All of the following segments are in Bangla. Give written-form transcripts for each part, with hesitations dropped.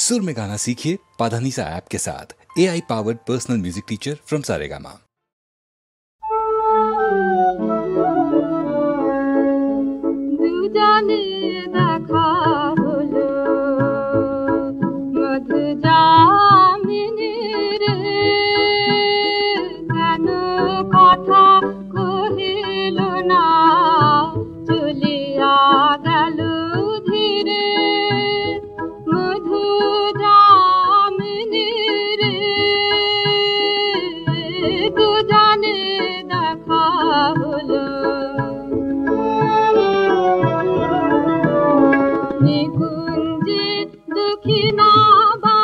सुर में गाना सीखिए पाधानीसा ऐप के साथ। AI powered personal music teacher from Saregama. দুজনে দেখা হলো মধুজামিনীর কেন কথা কহিল না চলিয়া গেল ধীরে মধুজামিনীর দুজনে দেখা হলো নিকুঞ্জে দক্ষিণাবাই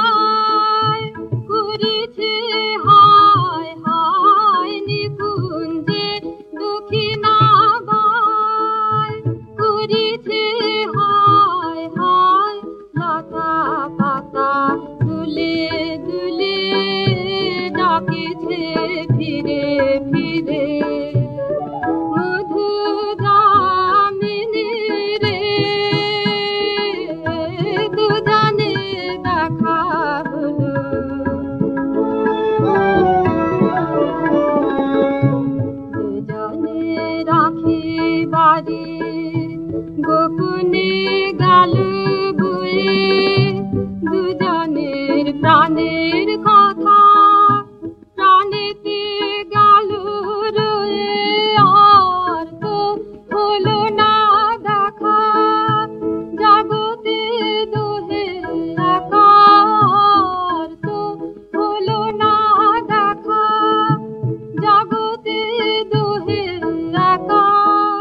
করেছে হায় হায় নিকুঞ্জে দক্ষিণাবাই করেছে হায় হায় লতা পাতা দুলে দুলে ডাকেছে ফিরে ফিরে গোপনে গাল বয়ে দুজনের প্রাণের কথা প্রাণেতে গাল রয়ে আর তো হলো না দেখা জগতে দোহে আকার তো হলো না দেখা জগতে দোহে আকার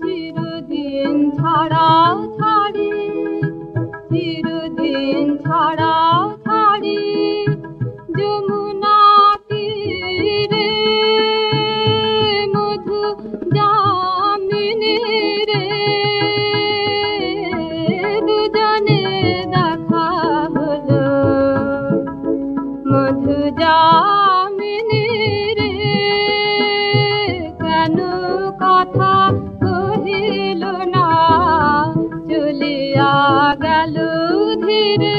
চিরদিন ছাড়া ছাড়ি চিরদিন ছাড়া ছাড়ি যমুনা তীরে মধু জামিনীর দুজনে দেখা হলো মধু জামিনীর কেন কথা কহিল না চলিয়া গেল ধীরে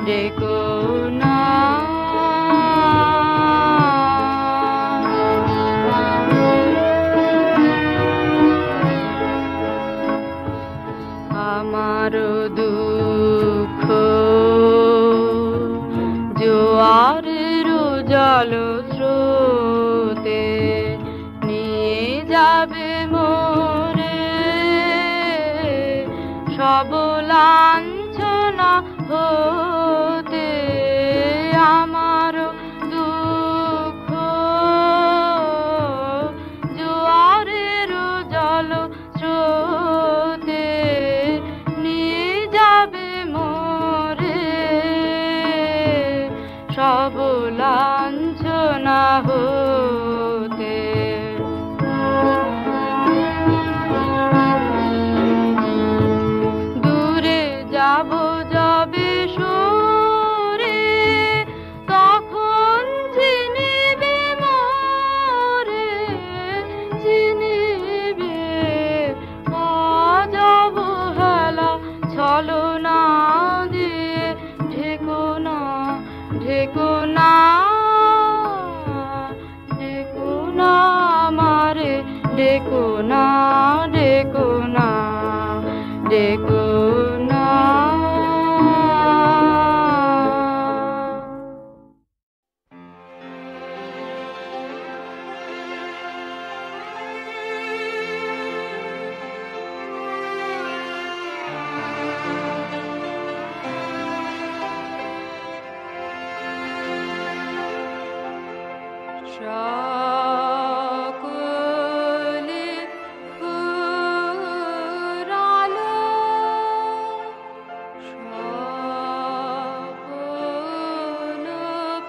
ডেকো না আমার দুঃখ জোয়ারের জল স্রোতে নিয়ে যাবে মোরে সব লাঞ্ছনা হতে আমার দুঃখ জোয়ারের জল স্রোতে নিয়ে যাবে মোরে সব লাঞ্ছনা হতে দূরে যাব যাবে সরে তখন চিনিবে মোরে চিনিবে আজ অবহেলা ছলনা দিয়ে ঢেকো না ঢেকো না ঢেকো না আমারে ঢেকো না ঢেকো না ঢেকো না সকলে ফুরালো স্বপন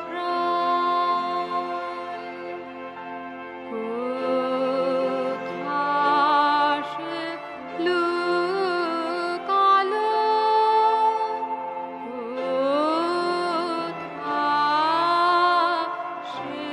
প্রায় কোথা সে লুকালো কোথা সে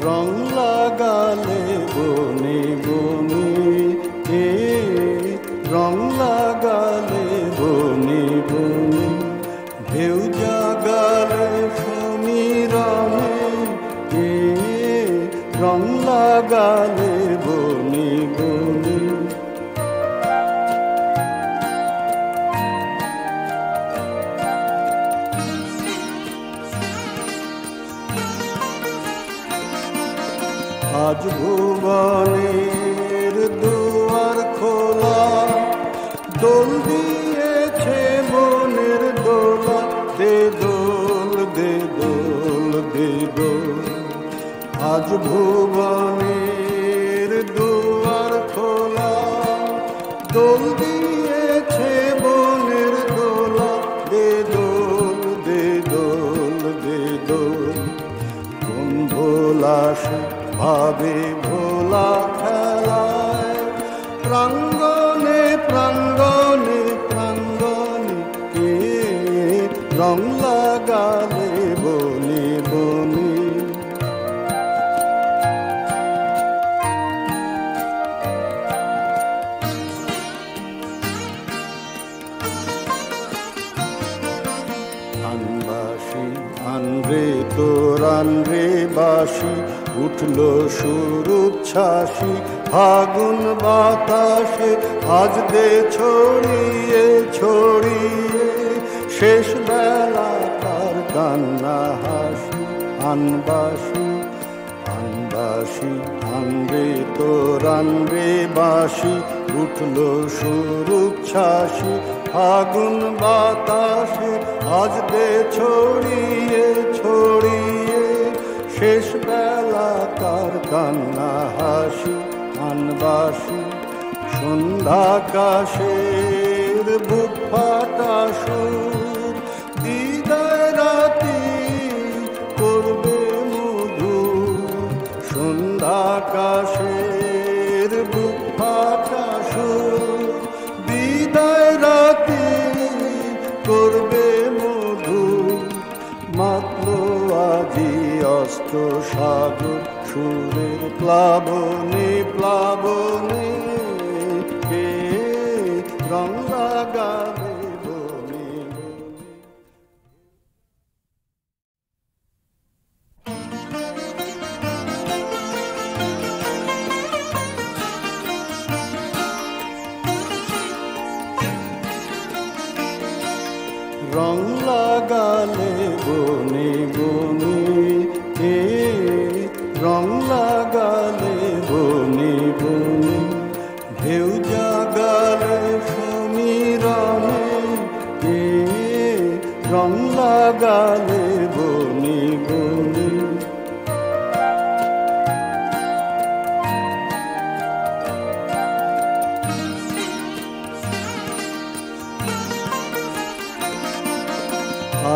রং লাগালে বনে বনে, রং লাগালে বনে বনে, ঢেউ জাগালে সমীরণে, রং লাগালে বনে বনে। আজ ভুবনের দুয়ার খোলা, দোল দিয়েছে মনের দোলা, দে দোল দে দোল দে দোল। আজ ভুবনের দুয়ার খোলা, দোল দিয়েছে মনের দোলা, দে দোল দে দোল দে দোল। কোন ভোলা সে ভাবে ভোলা খেলায়, প্রাঙ্গণে প্রাঙ্গণে প্রাঙ্গণে, রং লাগালে বনে বনে। আনবাসী আনরে তোর আনরে বাসি, উঠলো সুর উচ্ছ্বাসী ফাগুন বাতাসে, আজ দে ছড়িয়ে ছড়িয়ে শেষ বেলা তার কান্না হাসি। আনবাসী আনবাসী আনরে তোর আনরে বাসি, উঠলো সুর উচ্ছ্বাসী ফাগুন বাতাসে, আজ দে ছড়িয়ে ছড়িয়ে শেষ বেলা তার কান্না হাসি। আনবাসী সন্ধ্যাকাশের বুক ফাটা সুর, দিদায় রাতি করবে মধুর। সন্ধ্যাকাশের বুক ফাটা সুর, দিদায় রাতি করবে মধুর। মাতলো আজি অস্ত সাগর সুরের প্লাবনে প্লাবনে, রং লাগালে বনে বনে। রং লাগালে বনে বনে, রং লাগালে বনে বনে, ঢেউ জাগালে সমীরণে, রং লাগালে বনে বনে।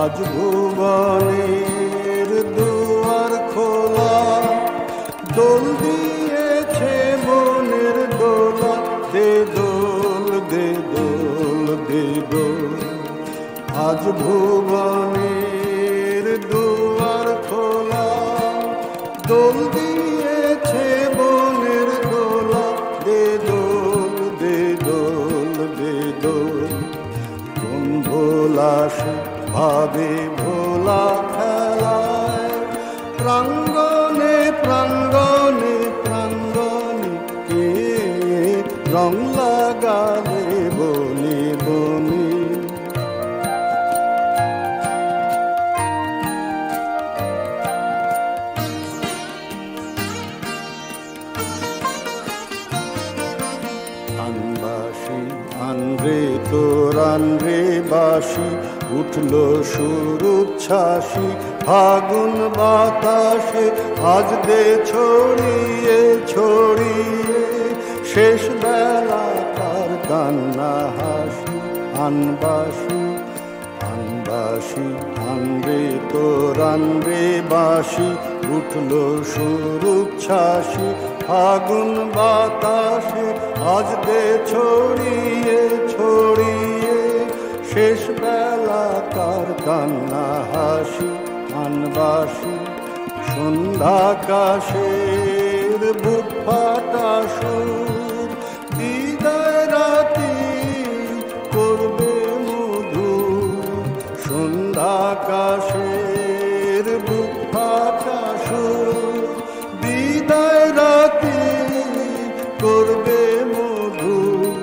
আজ ভুবনের দুয়ার খোলা, দোল দিয়েছে মনের দোলা, দে দোল দে দোল দে দোল। আজ ভুবনের দুয়ার খোলা, দোল দিয়েছে মনের দোলা, দে দোল দে দোল দে দোল। কোন ভোলা সে ভাবে ভোলা খেলায়, প্রাঙ্গণে প্রাঙ্গণে প্রাঙ্গণে, রং লাগালে বনে বনে। আনবাসী আনরে তোর আনরে বাসি, উঠলো সুর উচ্ছ্বাসী ফাগুন বাতাসে, আজ দে ছড়িয়ে ছড়িয়ে শেষ বেলা তার কান্না হাসি। আনবাসী আনবাসী আনরে তোর আনরে বাসি, উঠলো সুর উচ্ছ্বাসী ফাগুন বাতাসে, আজ দে ছড়িয়ে ছড়িয়ে শেষ বেলা তার কান্না হাসি। আনবাসী সন্ধ্যাকাশের বুক ফাটা সুর বিদায় রাতি করবে মধুর সন্ধ্যাকাশের বুক ফাটা সুর বিদায় রাতি করবে মধুর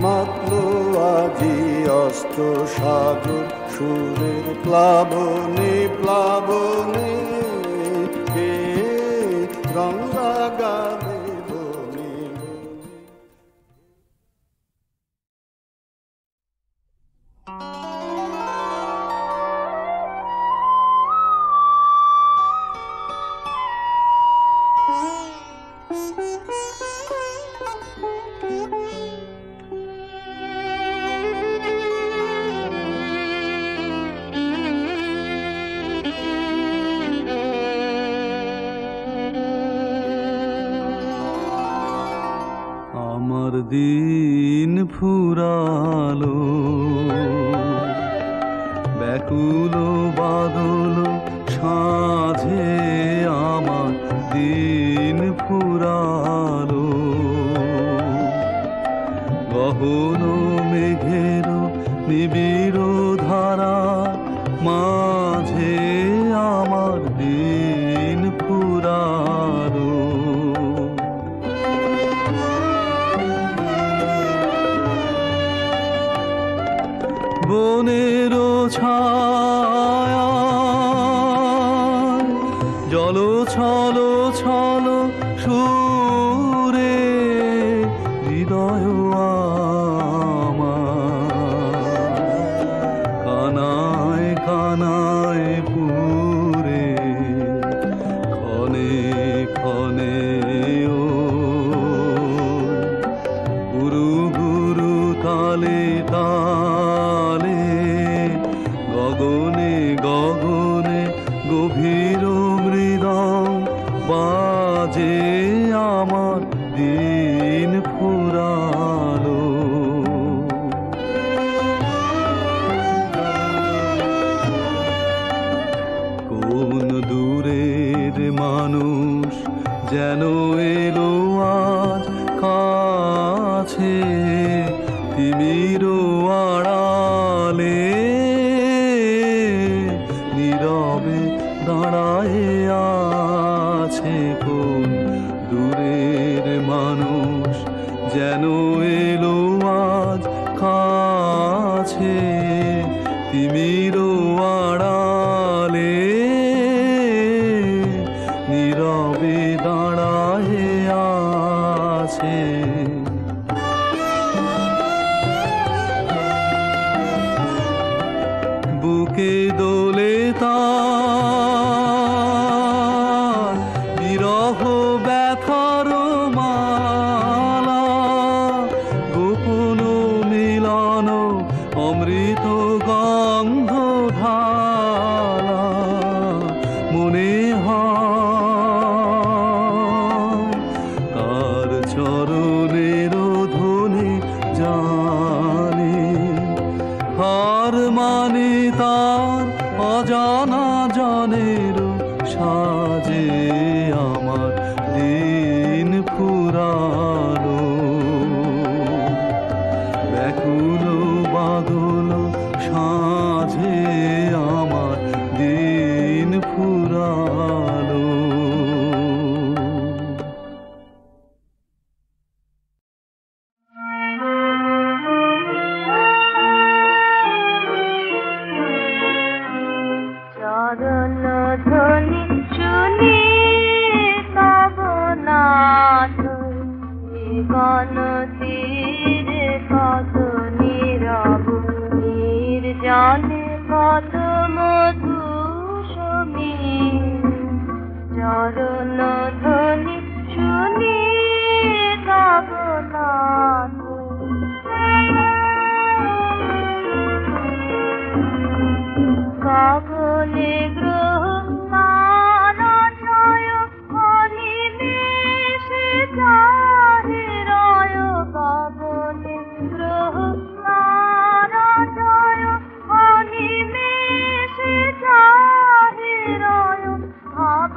মাত্র আজি অস্ত সাগর সুরের প্লাবনে প্লাবনে কে রং লাগাবে বনে আমার দিন ফুরালো ব্যাকুল বাদল সাঁঝে আমার দিন ফুরালো গহন মেঘের নিবিড় ধারা মাঝে আমার দিন ফুরালো বনের ছায়া জল ছল ছল সুরে হৃদয় আমার কানায় কানায় পুরে ক্ষণে ক্ষণে ও গুরু গুরু তালে তালে গগনে গগনে গভীর মৃদং বাজে আমার দিন ফুরালো কোন দূরের মানুষ যেন এলো আজ কাছে তিমির আড়ালে নীরবে দাঁড়ায় আছে কোন দূরের মানুষ যেন এলো আজ কাছে তিমির আড়ালে নীরবে দাঁড়ায় আছে বুকে দোলে তার বিরহ ব্যথার মালা গোপন মিলন অমৃত গন্ধ ঢালা মনে হয় তার চরণের ধ্বনি জানে হার মানে তার অজানা জনের সাজে আমার দিন ফুরালো ব্যাকুল বাদল সাজে আমার দিন ফুরালো চরণ ধ্বনি শুনি তব নাথ গণ তীরে কত নীরব নির্জনে কত মধু সমীর চরণ ধ্বনি শুনি তব নাথ গগনে গ্রহ তারাজয় অনিমেষে জাহিরয় গগনে গ্রহ তারাজয় অনিমেষে জাহিরয় ভাব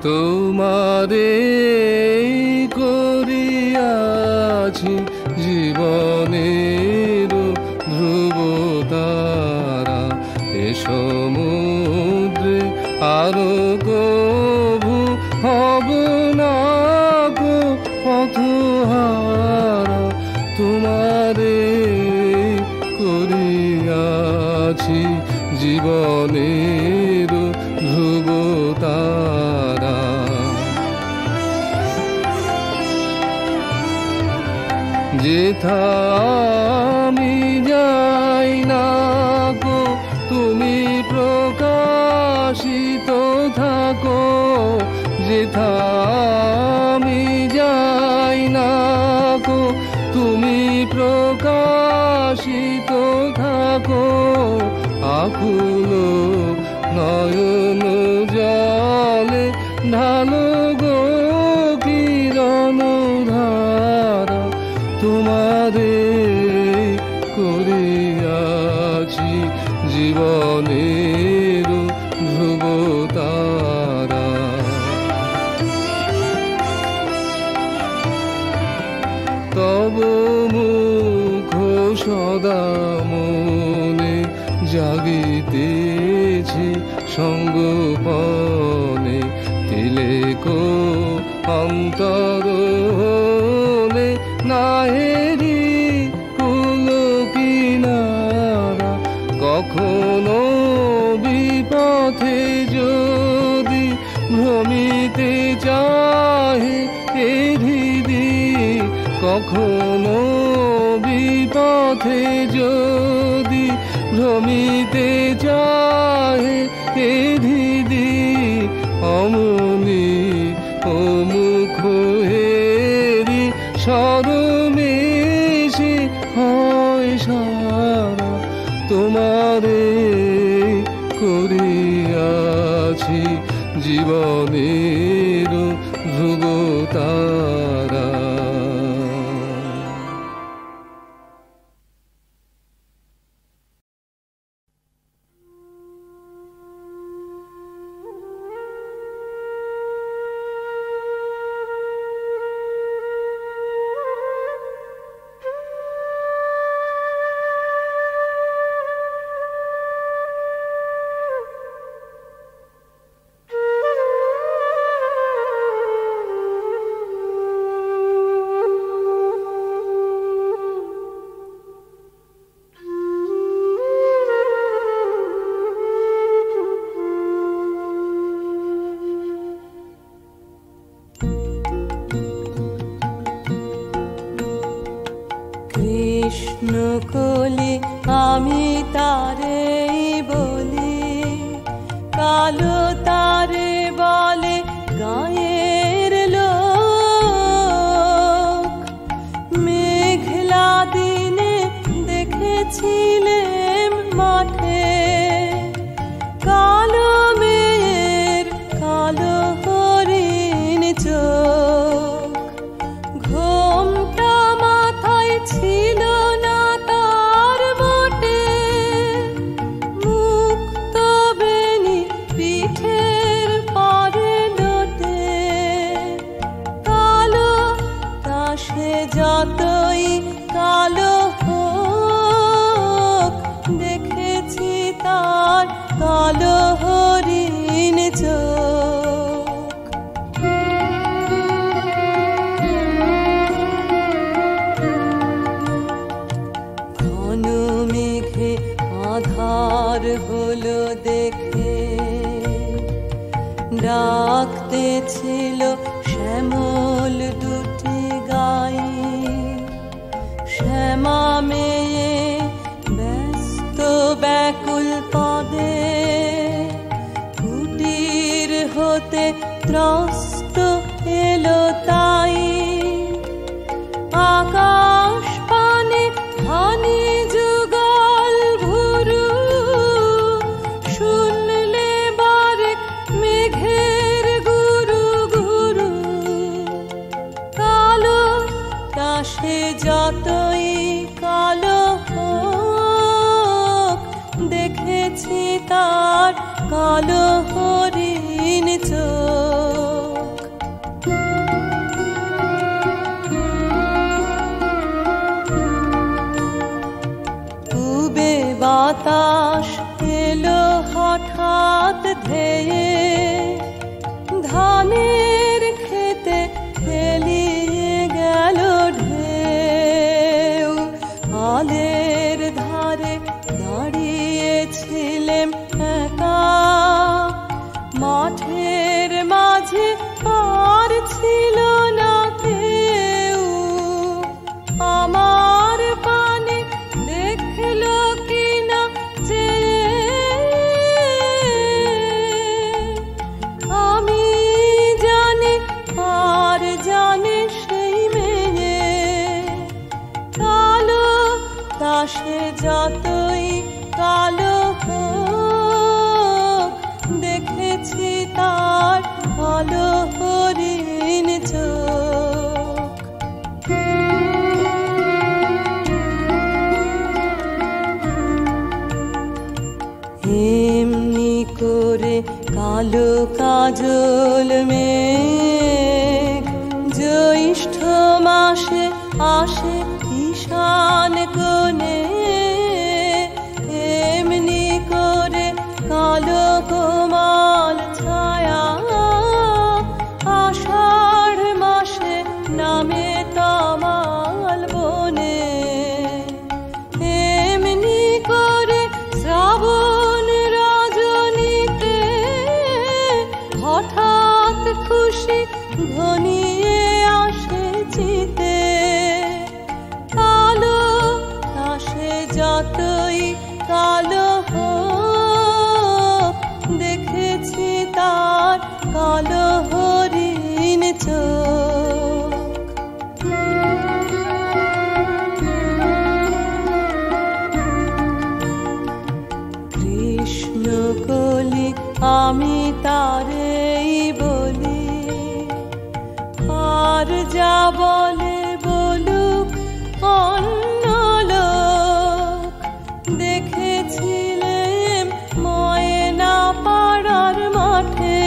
তোমারে করিয়াছি জীবনের ধ্রুব তারা, এ সমুদ্রে আরো কভু হব না গো পথহারা। তোমারে করিয়াছি জীবনের ধ্রুব তারা, যেথা আমি যাই না গো তুমি প্রকাশিত থাকো, যেথা আমি যাই না গো তুমি প্রকাশিত থাকো। আকুল নয়ন জলে ঢালো গো কিরণ ধারা, তোমারে করিয়াছি জীবনের ধ্রুব তারা। তব মুখ সদা মনে জাগিতেছে সঙ্গোপনে, তিলেকো অন্তর হলে নাহেরি কুল কিনারা। কখনো বিপথে যদি ভ্রমিতে চাহে এ হৃদি, কখনো বিপথে যদি ভ্রমিতে চাহে এ হৃদি, অমনি অমুখ হেরি সরমেশে হয় সারা। তোমারে করিয়াছি জীবনের ধ্রুব তারা। কৃষ্ণ কোলে আমি তারে বলি, কালো তারে বলে গায়ের লোক। মেঘলা দিনে দেখেছিলেম মাঠে কালো কালো হরিণ চোখ। ঘন মেঘে আধার হলো দেখে ডাকতেছিল শ্যামল দুটি গাই। শ্যামা মেয়ে ব্যস্ত ব্যাকুল পদে কুটির হতে ত্রস্ত এলো তাই। আকাশ পানে হানি যুগল ভুরু শুনলে বারেক মেঘের গুরু গুরু। কালো তাসে যতই কালো হোক দেখেছি তার কালো হরিণ চোখ। পূবে বাতাস এলো হঠাৎ ধেয়ে ধানের খেতে খেলিয়ে গেল ঢেউ। আলের ধারে দাঁড়িয়েছিলেম একা, মাঠের মাঝে আর ছিল না কেউ। আমার পানে দেখলো কিনা চেয়ে আমি জানি আর জানে সেই মেয়ে। কালো তাসে যতই কালো হোক দেখেছি তার কালো হরিণ চোখ। এমনি করে কালো কাজল মেঘ জ্যৈষ্ঠ মাসে আসে ঈশান কোণে। এমনি করে কালো কোমল ছায়া আষাঢ় মাসে নামে তমাল বনে। এমনি করে শ্রাবণ রজনীতে হঠাৎ খুশি ঘনিয়ে আসে চিতে। কালো তাসে যতই কালো হোক দেখেছি তার কালো হরিণ চোখ। কৃষ্ণ কলি আমি তারেই বলি, আর যা বলে বলুক অন্য লোক। দেখেছিলেম ময়না পাড়ার মাঠে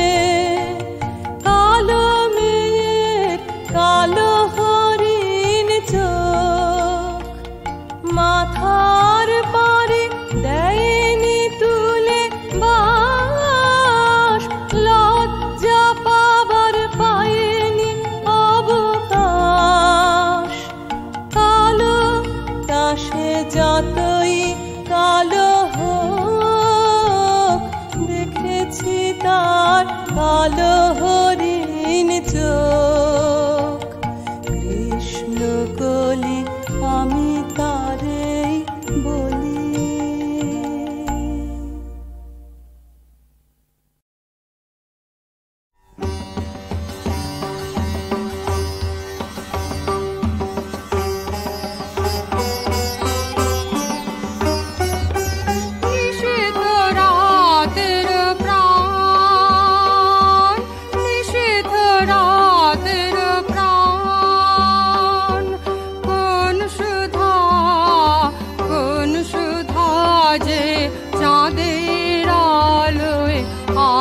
কালো মেয়ের কালো হরিণ চোখ। মাথার পারে দেয়নি তুলে বাস, লজ্জা পাবার পায়নি অবকাশ। কালো তাসে যতই কালো হোক দেখেছি তার কালো হরিণ চোখ। কৃষ্ণ কলি আমি তারেই বলি।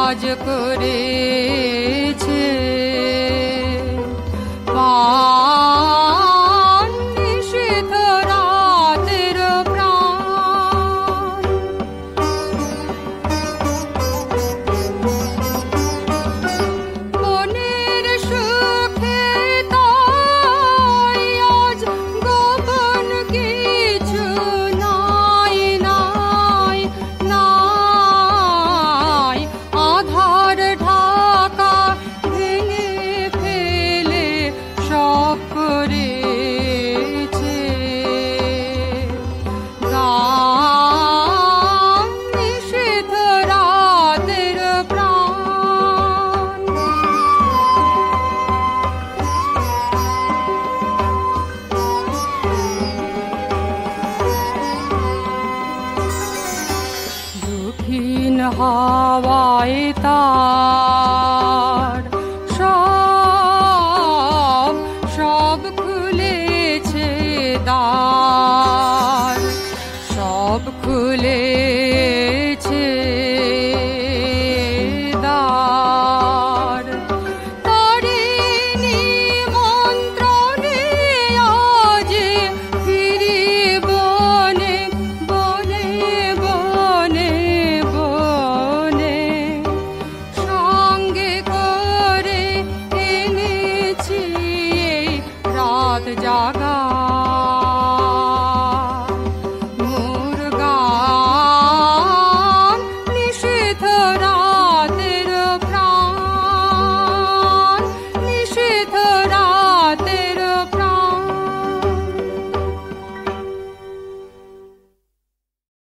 আজ করেছে প্রাণ নিষিদ্ধ রাতের প্রাণ। কঠিন হাওয়ায় তার